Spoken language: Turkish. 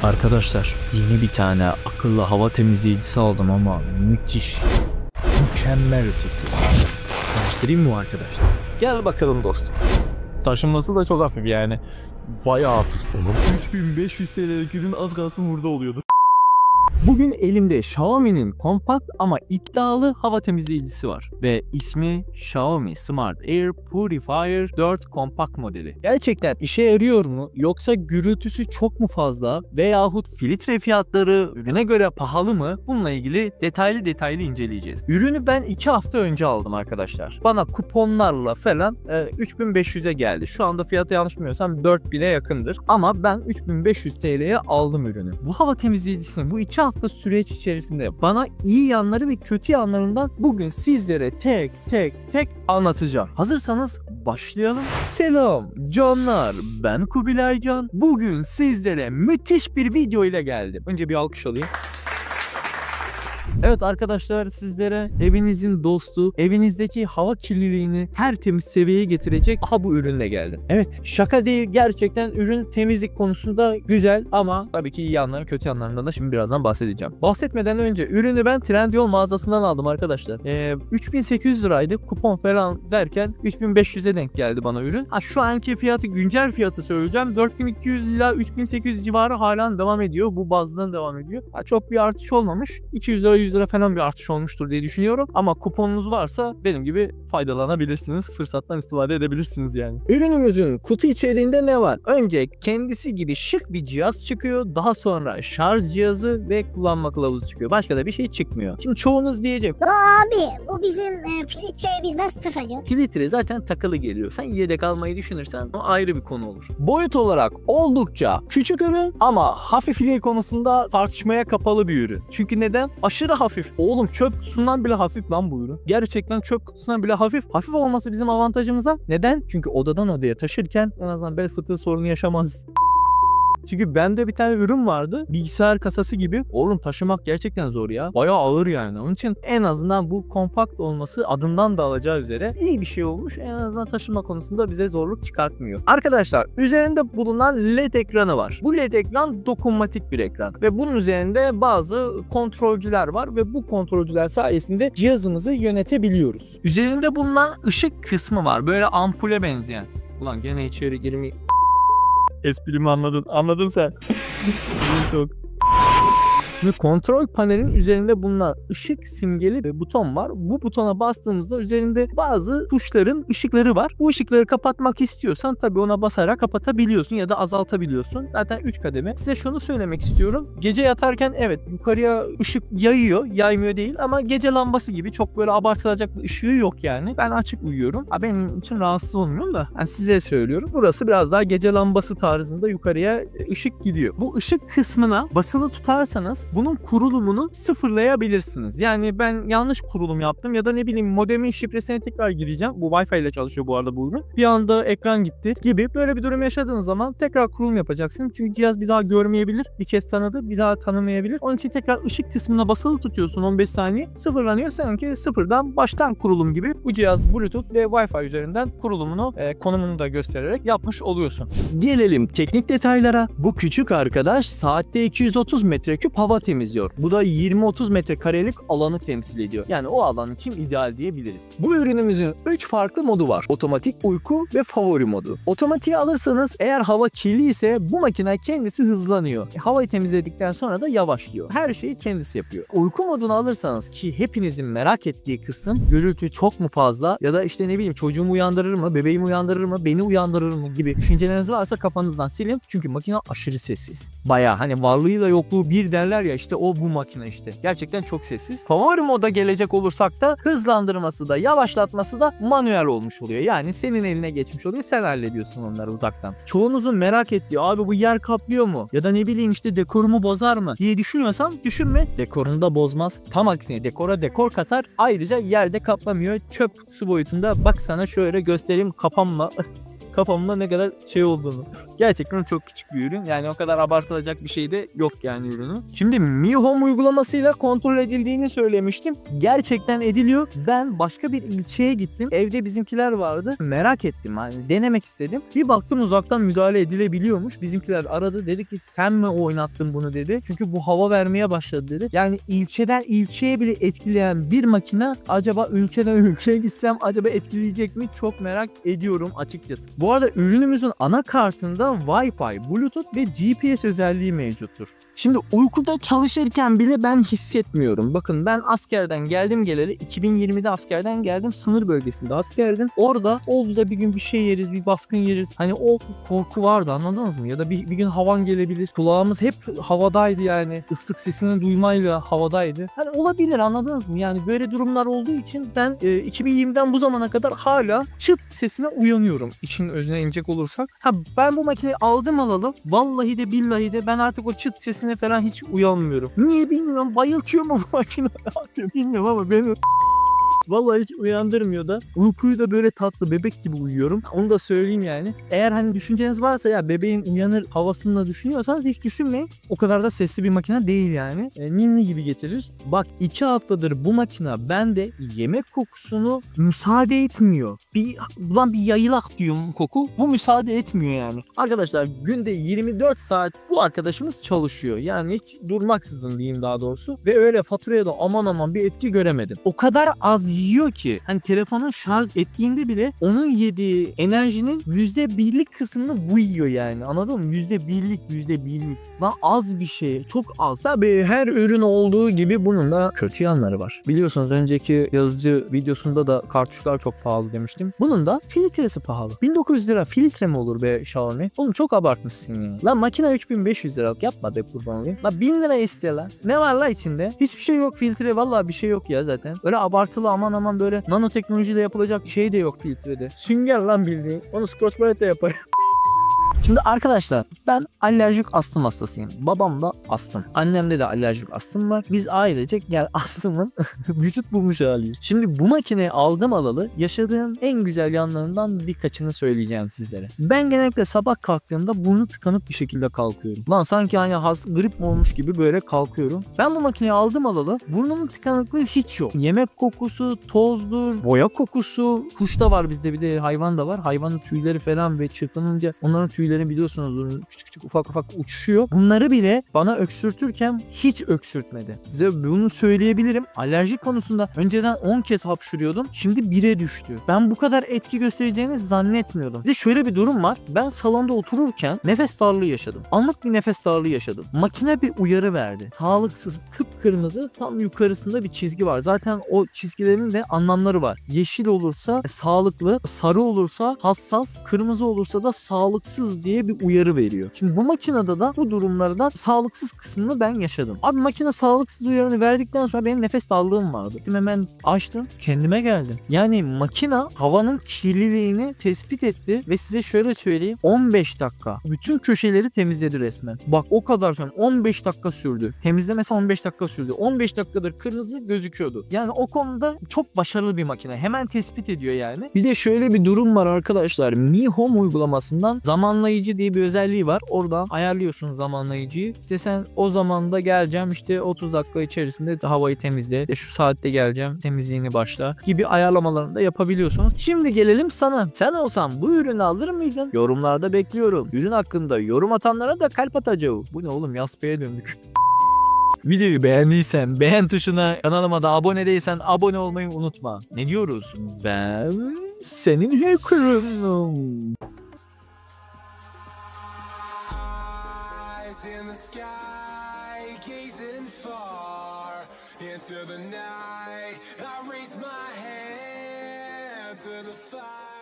Arkadaşlar yeni bir tane akıllı hava temizleyicisi aldım ama müthiş, mükemmel ötesi. Tanıştırayım mı arkadaşlar? Gel bakalım dostum. Taşınması da çok hafif yani. Bayağı hafif. 3500 TL'lik ürün az kalsın burada oluyordu. Bugün elimde Xiaomi'nin kompakt ama iddialı hava temizleyicisi var ve ismi Xiaomi Smart Air Purifier 4 kompakt modeli. Gerçekten işe yarıyor mu yoksa gürültüsü çok mu fazla veyahut filtre fiyatları ürüne göre pahalı mı? Bununla ilgili detaylı inceleyeceğiz. Ürünü ben 2 hafta önce aldım arkadaşlar. Bana kuponlarla falan 3500'e geldi. Şu anda fiyatı yanlış bilmiyorsam 4000'e yakındır. Ama ben 3500 TL'ye aldım ürünü. Bu hava temizleyicisini bu 2 hafta süreç içerisinde bana iyi yanları ve kötü yanlarından bugün sizlere tek anlatacağım. Hazırsanız başlayalım. Selam canlar, ben Kubilay Can. Bugün sizlere müthiş bir video ile geldim. Önce bir alkış alayım. Evet arkadaşlar, sizlere evinizin dostu, evinizdeki hava kirliliğini tertemiz seviyeye getirecek bu ürünle geldim. Evet, şaka değil, gerçekten ürün temizlik konusunda güzel ama tabii ki iyi yanları kötü yanlarından da şimdi birazdan bahsedeceğim. Bahsetmeden önce ürünü ben Trendyol mağazasından aldım arkadaşlar. 3800 liraydı, kupon falan derken 3500'e denk geldi bana ürün. Şu anki fiyatı, güncel fiyatı söyleyeceğim. 4200 ila 3800 civarı halen devam ediyor. Bu bazdan devam ediyor. Çok bir artış olmamış. 200 lira 100 lira falan bir artış olmuştur diye düşünüyorum. Ama kuponunuz varsa benim gibi faydalanabilirsiniz. Fırsattan istifade edebilirsiniz yani. Ürünümüzün kutu içeriğinde ne var? Önce kendisi gibi şık bir cihaz çıkıyor. Daha sonra şarj cihazı ve kullanma kılavuzu çıkıyor. Başka da bir şey çıkmıyor. Şimdi çoğunuz diyecek, abi bu bizim filtreyi biz nasıl takacağız? Filtre zaten takılı geliyor. Sen yedek almayı düşünürsen o ayrı bir konu olur. Boyut olarak oldukça küçük ürün ama hafifliği konusunda tartışmaya kapalı bir ürün. Çünkü neden? Aşırı hafif. Oğlum çöp kutusundan bile hafif lan bu ürün. Gerçekten çöp kutusundan bile hafif. Hafif olması bizim avantajımıza. Neden? Çünkü odadan odaya taşırken en azından bel fıtığı sorunu yaşamaz. Çünkü bende bir tane ürün vardı. Bilgisayar kasası gibi. Oğlum taşımak gerçekten zor ya. Bayağı ağır yani. Onun için en azından bu kompakt olması adından da alacağı üzere iyi bir şey olmuş. En azından taşıma konusunda bize zorluk çıkartmıyor. Arkadaşlar, üzerinde bulunan LED ekranı var. Bu LED ekran dokunmatik bir ekran. Ve bunun üzerinde bazı kontrolcüler var. Ve bu kontrolcüler sayesinde cihazımızı yönetebiliyoruz. Üzerinde bulunan ışık kısmı var. Böyle ampule benzeyen. Ulan gene içeri girmeyi... Esprimi anladın sen. Çok. Ve kontrol panelin üzerinde bulunan ışık simgeli bir buton var. Bu butona bastığımızda üzerinde bazı tuşların ışıkları var. Bu ışıkları kapatmak istiyorsan tabii ona basarak kapatabiliyorsun ya da azaltabiliyorsun. Zaten 3 kademe. Size şunu söylemek istiyorum. Gece yatarken evet yukarıya ışık yayıyor. Yaymıyor değil ama gece lambası gibi çok böyle abartılacak bir ışığı yok yani. Ben açık uyuyorum. Benim için rahatsız olmuyorum da size söylüyorum. Burası biraz daha gece lambası tarzında yukarıya ışık gidiyor. Bu ışık kısmına basılı tutarsanız bunun kurulumunu sıfırlayabilirsiniz. Yani ben yanlış kurulum yaptım ya da ne bileyim modemin şifresine tekrar gireceğim. Bu Wi-Fi ile çalışıyor bu arada bu ürün. Bir anda ekran gitti gibi böyle bir durum yaşadığınız zaman tekrar kurulum yapacaksın. Çünkü cihaz bir daha görmeyebilir. Bir kez tanıdı, bir daha tanımayabilir. Onun için tekrar ışık kısmına basılı tutuyorsun 15 saniye. Sıfırlanıyor. Sanki sıfırdan baştan kurulum gibi bu cihaz Bluetooth ve Wi-Fi üzerinden kurulumunu konumunu da göstererek yapmış oluyorsun. Gelelim teknik detaylara. Bu küçük arkadaş saatte 230 metreküp hava temizliyor. Bu da 20-30 metrekarelik alanı temsil ediyor. Yani o alan için ideal diyebiliriz. Bu ürünümüzün 3 farklı modu var. Otomatik, uyku ve favori modu. Otomatiği alırsanız eğer hava kirli ise bu makine kendisi hızlanıyor. Havayı temizledikten sonra da yavaşlıyor. Her şeyi kendisi yapıyor. Uyku modunu alırsanız ki hepinizin merak ettiği kısım, gürültü çok mu fazla ya da işte ne bileyim çocuğumu uyandırır mı, bebeğimi uyandırır mı, beni uyandırır mı gibi düşünceleriniz varsa kafanızdan silin. Çünkü makine aşırı sessiz. Bayağı hani varlığıyla yokluğu bir derler ya, işte o bu makine işte. Gerçekten çok sessiz. Favori moda gelecek olursak da hızlandırması da yavaşlatması da manuel olmuş oluyor. Yani senin eline geçmiş oluyor. Sen hallediyorsun onları uzaktan. Çoğunuzun merak ettiği abi bu yer kaplıyor mu? Ya da ne bileyim işte dekorumu bozar mı diye düşünüyorsan düşünme. Dekorunu da bozmaz. Tam aksine dekora dekor katar. Ayrıca yerde kaplamıyor. Çöp kutusu boyutunda. Bak sana şöyle göstereyim, kapanma. kafamda ne kadar şey olduğunu. Gerçekten çok küçük bir ürün. Yani o kadar abartılacak bir şey de yok yani ürünün. Şimdi Mi Home uygulamasıyla kontrol edildiğini söylemiştim. Gerçekten ediliyor. Ben başka bir ilçeye gittim. Evde bizimkiler vardı. Merak ettim. Hani denemek istedim. Bir baktım uzaktan müdahale edilebiliyormuş. Bizimkiler aradı. Dedi ki sen mi oynattın bunu dedi. Çünkü bu hava vermeye başladı dedi. Yani ilçeden ilçeye bile etkileyen bir makine acaba ülkeden ülkeye gitsem acaba etkileyecek mi? Çok merak ediyorum açıkçası. Bu arada ürünümüzün anakartında Wi-Fi, Bluetooth ve GPS özelliği mevcuttur. Şimdi uykuda çalışırken bile ben hissetmiyorum. Bakın ben askerden geldim geleli 2020'de askerden geldim. Sınır bölgesinde askerdim. Orada oldu da bir gün bir şey yeriz, bir baskın yeriz. Hani o korku vardı, anladınız mı? Ya da bir gün havan gelebilir. Kulağımız hep havadaydı yani. Islık sesini duymayla havadaydı. Hani olabilir, anladınız mı? Yani böyle durumlar olduğu için ben 2020'den bu zamana kadar hala çıt sesine uyanıyorum. İçin özüne inecek olursak. Ben bu makineyi aldım alalı. Vallahi de billahi de ben artık o çıt sesine falan hiç uyanmıyorum. Niye bilmiyorum. Bayıltıyor mu bu makine? Bilmiyorum ama beni vallahi hiç uyandırmıyor da. Uykuyu da böyle tatlı bebek gibi uyuyorum. Onu da söyleyeyim yani. Eğer hani düşünceniz varsa ya bebeğin uyanır havasında düşünüyorsanız hiç düşünmeyin. O kadar da sesli bir makine değil yani. Ninni gibi getirir. Bak 2 haftadır bu makine bende yemek kokusunu müsaade etmiyor. Bir yayılak diyorum koku. Bu müsaade etmiyor yani. Arkadaşlar günde 24 saat bu arkadaşımız çalışıyor. Yani hiç durmaksızın diyeyim daha doğrusu. Ve öyle faturaya da aman bir etki göremedim. O kadar az yiyor ki hani telefonun şarj ettiğinde bile onun yediği enerjinin %1'lik kısmını bu yiyor yani, anladın mı? %1'lik lan, az bir şey, çok az. Tabii her ürün olduğu gibi bunun da kötü yanları var. Biliyorsunuz önceki yazıcı videosunda da kartuşlar çok pahalı demiştim. Bunun da filtresi pahalı. 1900 lira filtre mi olur be Xiaomi? Oğlum çok abartmışsın ya. Lan makine 3500 liralık, yapma be kurban olayım. Lan 1000 lira iste lan. Ne var la içinde? Hiçbir şey yok filtre, vallahi bir şey yok ya zaten. Öyle abartılı aman böyle nanoteknolojiyle yapılacak şey de yok filtrede. Sünger lan bildiğin. Onu Scotch Brite'le yapar. Şimdi arkadaşlar ben alerjik astım hastasıyım. Babam da astım. Annemde de alerjik astım var. Biz ailecek astımın vücut bulmuş haliyiz. Şimdi bu makineyi aldım alalı yaşadığım en güzel yanlarından birkaçını söyleyeceğim sizlere. Ben genellikle sabah kalktığımda burnu tıkanık bir şekilde kalkıyorum. Lan sanki hani grip mi olmuş gibi böyle kalkıyorum. Ben bu makineyi aldım alalı burnumun tıkanıklığı hiç yok. Yemek kokusu, tozdur, boya kokusu, kuş da var bizde, bir de hayvan da var. Hayvanın tüyleri falan ve çırpınınca onların tüyleri biliyorsunuz küçük ufak uçuşuyor. Bunları bile bana öksürtürken hiç öksürtmedi. Size bunu söyleyebilirim. Alerji konusunda önceden 10 kez hapşırıyordum. Şimdi 1'e düştü. Ben bu kadar etki göstereceğini zannetmiyordum. Bir de şöyle bir durum var. Ben salonda otururken nefes darlığı yaşadım. Anlık bir nefes darlığı yaşadım. Makine bir uyarı verdi. Sağlıksız, kıpkırmızı, tam yukarısında bir çizgi var. Zaten o çizgilerin de anlamları var. Yeşil olursa sağlıklı, sarı olursa hassas, kırmızı olursa da sağlıksız diye bir uyarı veriyor. Şimdi bu makinede de bu durumlardan sağlıksız kısmını ben yaşadım. Abi makine sağlıksız uyarını verdikten sonra benim nefes darlığım vardı. Hemen açtım, kendime geldim. Yani makina havanın kirliliğini tespit etti ve size şöyle söyleyeyim, 15 dakika bütün köşeleri temizledi resmen. Bak o kadar sonra 15 dakika sürdü. Temizlemesi 15 dakika sürdü. 15 dakikadır kırmızı gözüküyordu. Yani o konuda çok başarılı bir makine. Hemen tespit ediyor yani. Bir de şöyle bir durum var arkadaşlar. Mi Home uygulamasından zamanlayıcı diye bir özelliği var. Oradan ayarlıyorsun zamanlayıcıyı. İşte sen o zamanda geleceğim, işte 30 dakika içerisinde havayı temizle. İşte şu saatte geleceğim, temizliğini başla gibi ayarlamalarını da yapabiliyorsun. Şimdi gelelim sana. Sen olsan bu ürünü alır mıydın? Yorumlarda bekliyorum. Ürün hakkında yorum atanlara da kalp atacağım. Bu ne oğlum, Yaspa'ya döndük. Videoyu beğendiysen beğen tuşuna, kanalıma da abone değilsen abone olmayı unutma. Ne diyoruz? Ben senin hacker'ım. In the sky, gazing far into the night, I raise my hand to the fire.